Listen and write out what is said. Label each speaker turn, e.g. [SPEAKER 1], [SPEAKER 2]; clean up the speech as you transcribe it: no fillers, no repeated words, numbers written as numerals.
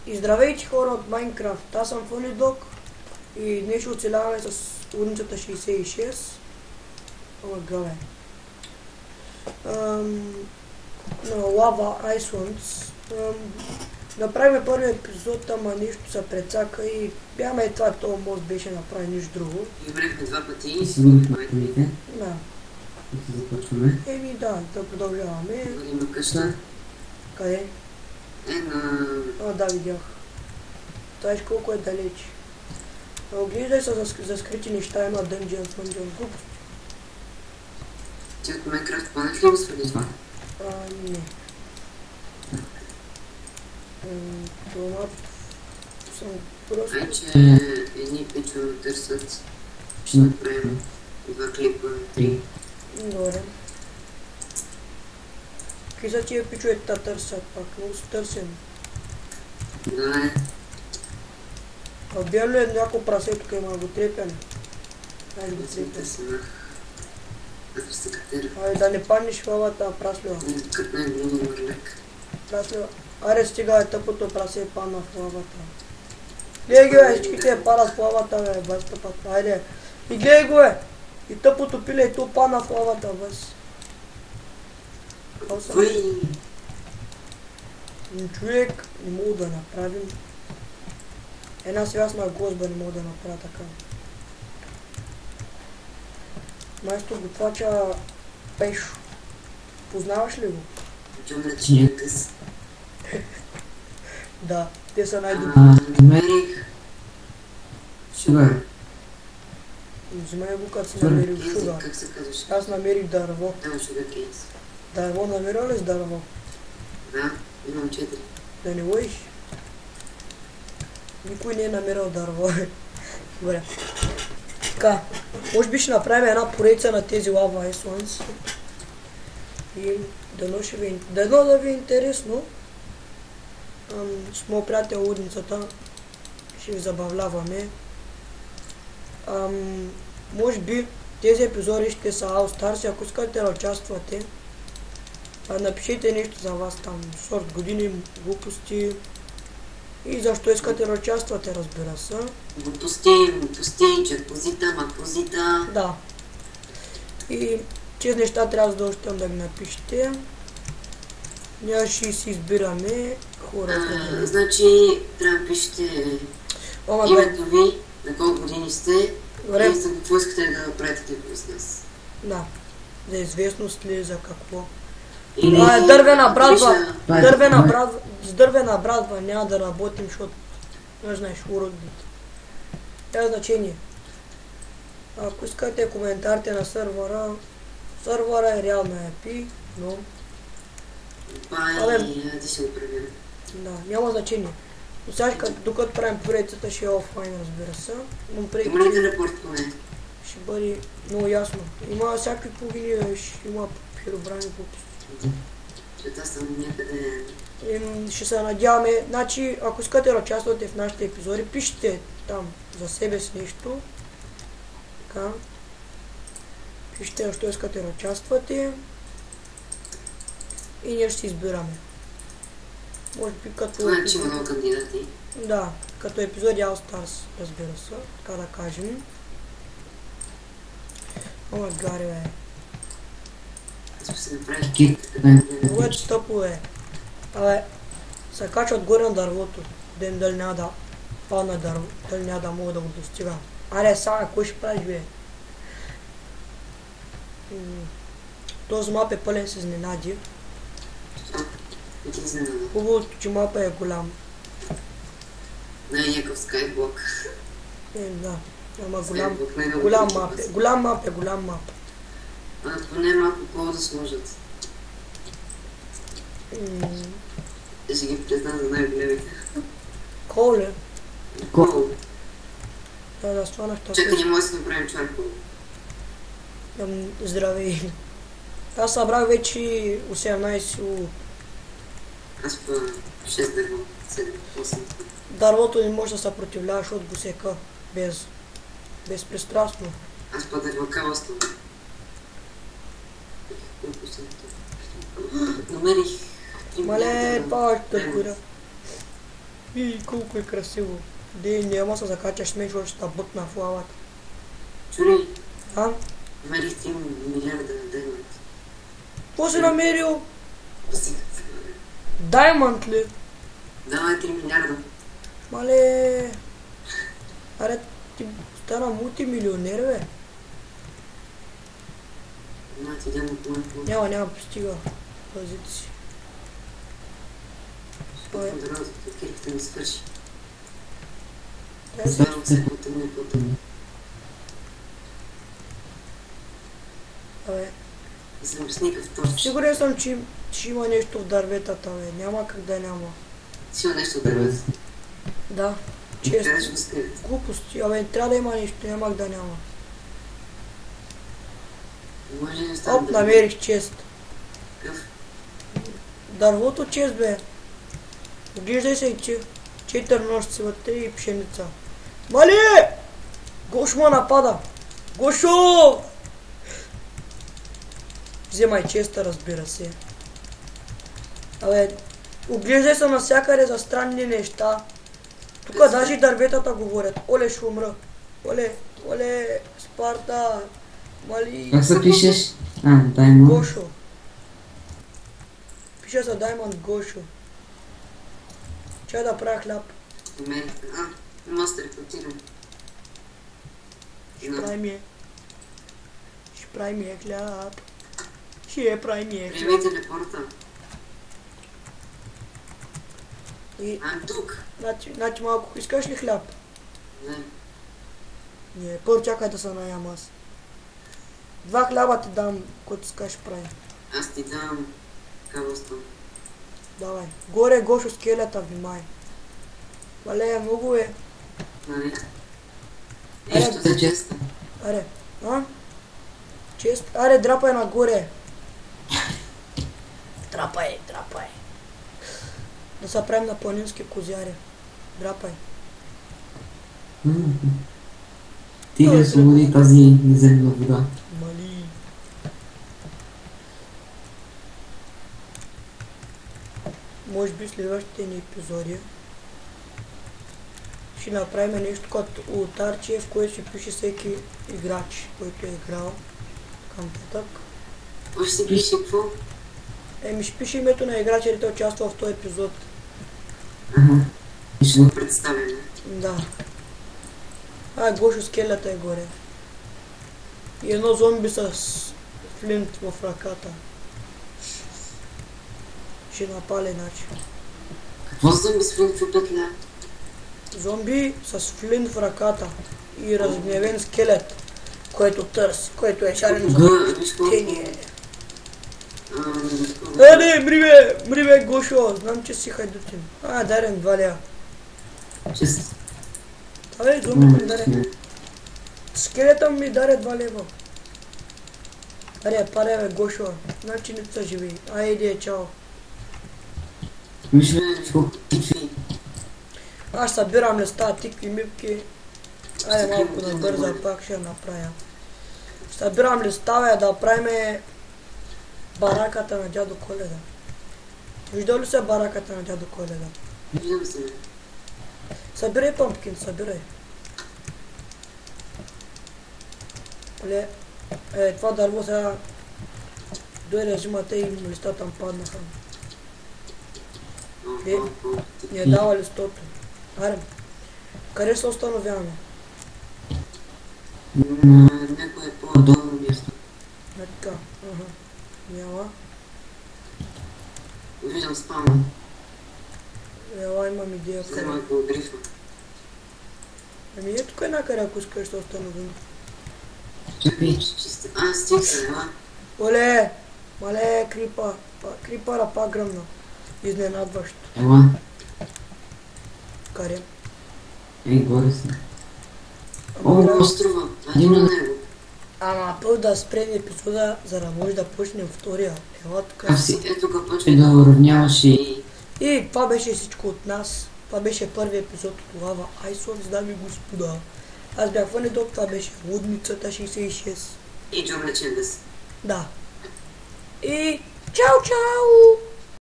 [SPEAKER 1] И здравейте хора от Майнкрафт, аз съм Funny и днес ще оцеляваме с улицата 66. Гале. На Lava Islands. Направихме първият епизод, ама нищо се прецака и бяхме това, този мост беше направи нищо друго.
[SPEAKER 2] И умрехме два пъти и си губихме.
[SPEAKER 1] Да.
[SPEAKER 2] Започваме.
[SPEAKER 1] Да продължаваме.
[SPEAKER 2] Има къща.
[SPEAKER 1] Къде? Да, видях. Знаеш колко е далеч. Оглеждай се за скрити неща, има Dungeons, глупости.
[SPEAKER 2] Ти от Minecraft планеш ли го свали това?
[SPEAKER 1] Не. Това съм просто...
[SPEAKER 2] Вече едни пичове търсят. Ще направим два клипа, 3.
[SPEAKER 1] Добре. Какви са тия пичове та търсят пак? Много се търсим.
[SPEAKER 2] Да,
[SPEAKER 1] Бял ли е някакво прасе, тук има го трепяне? Айде го трепяне.
[SPEAKER 2] търсим. Аз се катера.
[SPEAKER 1] Айде да не паднеш в лавата, праслива.
[SPEAKER 2] Като най-много мърлек.
[SPEAKER 1] Праслива. Аре стига е тъпото прасе падна в лавата. Гледай ги бе, всичките падат в лавата бе, без тъпата. Айде. И гледай го бе. И тъпото пиле и то падна в лавата без.
[SPEAKER 2] Кой?
[SPEAKER 1] Човек не мога да направим. Една свясна гозба не мога да направя така. Майстор готвача Пешо. Познаваш ли го?
[SPEAKER 2] Джумрачния къс.
[SPEAKER 1] Да, те са най-добри.
[SPEAKER 2] Намерих шугар.
[SPEAKER 1] Взимай го като си намерил шугар.
[SPEAKER 2] Как се казваш?
[SPEAKER 1] Аз намерих дърво.
[SPEAKER 2] Там шугар кейс.
[SPEAKER 1] Дърво намерил ли с дърво?
[SPEAKER 2] Да, имам 4.
[SPEAKER 1] Да не лъжиш? Никой не е намерил дърво. Добре. Така, може би ще направим една поредица на тези Lava Islands. И дано да ви е интересно. С моят приятел Лудницата ще ви забавляваме. Може би тези епизоди ще са All Stars, ако искате да участвате. Напишете нещо за вас там, сорт години, глупости и защо искате да участвате, разбира се.
[SPEAKER 2] Глупости, джакузита, макузита.
[SPEAKER 1] Да. И тези неща трябва задължително да ги напишете. Ние ще си избираме хора.
[SPEAKER 2] Значи трябва да пишете името ви, на колко години сте и за какво искате да направите клипове с нас.
[SPEAKER 1] Да. За известност ли, за какво.
[SPEAKER 2] Или...
[SPEAKER 1] Дървена брадва. С дървена брадва няма да работим, защото не знаеш уродите. Няма значение. Ако искате коментарите на сървъра е реална IP, но...
[SPEAKER 2] да си го проверя.
[SPEAKER 1] Да, няма значение. Но сега, докато правим поредицата, ще е офлайн, разбира се.
[SPEAKER 2] Има ли телепорт поне?
[SPEAKER 1] Ще бъде много ясно. Има всякакви плагини, има херобрани глупости.
[SPEAKER 2] Аз съм някъде...
[SPEAKER 1] Ще се надяваме, значи ако искате да участвате в нашите епизоди, пишете там за себе си нещо. Така. Пишете защо искате да участвате. И ние ще избираме. Може би като...
[SPEAKER 2] Това е, че има много кандидати.
[SPEAKER 1] Да, като епизоди All Stars, разбира се, така да кажем. О, гари бе.
[SPEAKER 2] Аз се направих кирка, така не...
[SPEAKER 1] Много е тъпо бе. Абе, се кача отгоре на дървото. Дали няма да падна дърво, дали няма да мога да го достигам. Аре, сега, кой ще правиш бе? Този мап е пълен с изненади. Хубавото, че мапа е голям.
[SPEAKER 2] Да, е някакъв скайблок.
[SPEAKER 1] Да, ама голям мап е. Голям мап.
[SPEAKER 2] Поне малко коло да сложат. Ще ги признам за най-големите.
[SPEAKER 1] Кол ли?
[SPEAKER 2] Кол.
[SPEAKER 1] Да, станах така.
[SPEAKER 2] Чакай, не може да си направим чаркол.
[SPEAKER 1] Здравей. Аз събрах вече 18 лут.
[SPEAKER 2] Аз по 6 дърво, 7, 8.
[SPEAKER 1] Дървото не може да съпротивлява, защото го сека безпристрастно.
[SPEAKER 2] Аз по дървокалство. Намерих
[SPEAKER 1] Мале, пак да горя. И колко е красиво. Де няма се закачаш мен, защото ще бътна в лавата.
[SPEAKER 2] Чури,
[SPEAKER 1] А?
[SPEAKER 2] намерих 3 милиарда даймонд.
[SPEAKER 1] Какво си намерил?
[SPEAKER 2] Постигат се.
[SPEAKER 1] Даймонд ли?
[SPEAKER 2] Давай 3 милиарда.
[SPEAKER 1] Мале... Аре, ти стана мултимилионер, бе.
[SPEAKER 2] Значи, идем от моят.
[SPEAKER 1] Няма, постига. Пазите си.
[SPEAKER 2] Спокойно да работят, кирката ми свърши.
[SPEAKER 1] Е,
[SPEAKER 2] Ставам се по-тъмно и по-тъмно.
[SPEAKER 1] Абе,
[SPEAKER 2] И съм с никакъв торч.
[SPEAKER 1] сигурен съм, че има нещо в дърветата, бе. Няма как да няма.
[SPEAKER 2] Сила нещо да бъде.
[SPEAKER 1] Да.
[SPEAKER 2] Къде ще
[SPEAKER 1] Често.
[SPEAKER 2] го скрият?
[SPEAKER 1] Глупости. Абе, трябва да има нещо, няма как да няма.
[SPEAKER 2] Може ли да стане
[SPEAKER 1] Оп, намерих чест.
[SPEAKER 2] Какъв?
[SPEAKER 1] Дървото чест, бе. Оглеждай се, че 4 нощици вътре и пшеница. Мали! Гошо ме напада. Гошо! Вземай честа, разбира се. Абе, оглеждай се навсякъде за странни неща. Тук даже дърветата говорят. Оле, ще умра. Оле, Спарта. Мали.
[SPEAKER 3] Как се пишеш? Даймонд.
[SPEAKER 1] Гошо. Пише се Даймонд Гошо. Чай да правя хляб.
[SPEAKER 2] Намерих. Мастер, репортирам.
[SPEAKER 1] Ще прави ми е. Ще прави ми е хляб. Ще прави ми е хляб.
[SPEAKER 2] Приеми телепорта.
[SPEAKER 1] И,
[SPEAKER 2] Тук.
[SPEAKER 1] значи малко, искаш ли хляб?
[SPEAKER 2] Не.
[SPEAKER 1] Не, първо чакай да се наям аз. 2 хляба ти дам, който искаш прави.
[SPEAKER 2] Аз ти дам кабелстон.
[SPEAKER 1] Давай. Горе Гошо скелета, внимай. Валея, много е.
[SPEAKER 2] Нали? Нищо за честа.
[SPEAKER 1] Аре, Чест. Аре, драпай нагоре. Драпай. Да се правим на планински козяри. Драпай.
[SPEAKER 3] Ти ли освободи тази неземна вода?
[SPEAKER 1] Мали. Може би следващите ни епизоди ще направим нещо като ултарче, в което ще пише всеки играч, който е играл към нататък.
[SPEAKER 2] Може си пише какво?
[SPEAKER 1] Ще пише името на играча, който участва в този епизод.
[SPEAKER 2] И ще го представим.
[SPEAKER 1] Да. Гошо скелета е горе. И едно зомби с флинт в ръката. Ще напали, значи.
[SPEAKER 2] Какво зомби с флинт в петля?
[SPEAKER 1] Зомби с флинт в ръката и разгневен скелет, който търси, който е шарен за посещение. Не, мри бе, Гошо, знам, че си хайдутин. Дарен 2 лева.
[SPEAKER 2] Чест.
[SPEAKER 1] Абе, зомби ми даде. Скелетът ми даде 2 лева. Аре, паре бе, Гошо, значи не са живи. Айде, чао.
[SPEAKER 3] Виж ли
[SPEAKER 1] Аз събирам листа, тикви, мипки. Айде малко да бърза, пак ще направя. Събирам листа, бе, да правим бараката на дядо Коледа. Виждал ли се бараката на дядо Коледа?
[SPEAKER 2] Виждам се.
[SPEAKER 1] Събирай, Пъмпкин, събирай. Оле, това дърво сега дойде взимате и листата там паднаха. Не е дава листото. Аре, къде се установяваме?
[SPEAKER 2] На някое по-долно място.
[SPEAKER 1] Така, Няма.
[SPEAKER 2] Виждам спална.
[SPEAKER 1] Ела, имам идея.
[SPEAKER 2] Взема го грифа.
[SPEAKER 1] Тук е накъде, ако искаш да се установим.
[SPEAKER 3] Чакай.
[SPEAKER 2] Стих се, ела.
[SPEAKER 1] Оле! Мале, крипара пак гръмна. Изненадващо.
[SPEAKER 3] Ела.
[SPEAKER 1] Къде?
[SPEAKER 3] Горе си.
[SPEAKER 2] Острова. Един на него.
[SPEAKER 1] Ама първо да спрем епизода, за да може да почнем втория. Ела тук.
[SPEAKER 2] Ето го почва
[SPEAKER 3] Да уравняваш и...
[SPEAKER 1] И това беше всичко от нас. Това беше първи епизод от Лава Айсов, дами и господа. Аз бях Ванедок, това беше Лудницата 66.
[SPEAKER 2] И Джумлечен да си.
[SPEAKER 1] Да. И чао, чао!